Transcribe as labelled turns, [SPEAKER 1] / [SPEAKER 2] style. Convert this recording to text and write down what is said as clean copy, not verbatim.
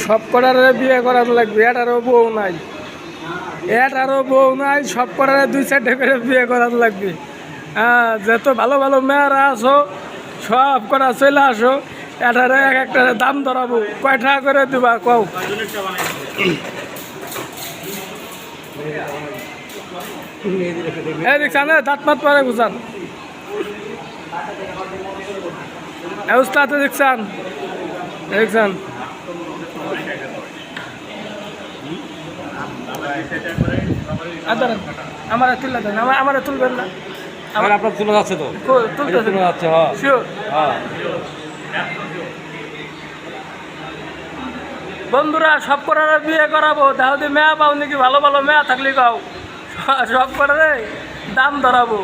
[SPEAKER 1] সব কটারে বিয়ে করার লাগবে, এটারও বউ নাই, এটারও বউ নাই, সব কটারে 2-4টে করে বিয়ে করার লাগবে। হ্যাঁ, যত ভালো ভালো মেয়েরা আসো সব কটা চলে আসো, এটারে এক একটা দাম ধরাবো। কয় টাকা করে দিবা কও? এই দেখছেন দাঁত মাত পারে বুঝান, উস্তাদ দেখছেন দেখছেন। আমার তুলে দেন, আমার তুলবেন না,
[SPEAKER 2] আমার আপনার তুলে যাচ্ছে তো,
[SPEAKER 1] তুলতে
[SPEAKER 2] তুলে যাচ্ছে। হ্যাঁ
[SPEAKER 1] শিওর।
[SPEAKER 2] হ্যাঁ।
[SPEAKER 1] বন্ধুরা সব করার বিয়ে করাবো, তাহলে মেয়া পাও নাকি? ভালো ভালো মেয়া থাকলে কাও, সব করারে দাম ধরাবো।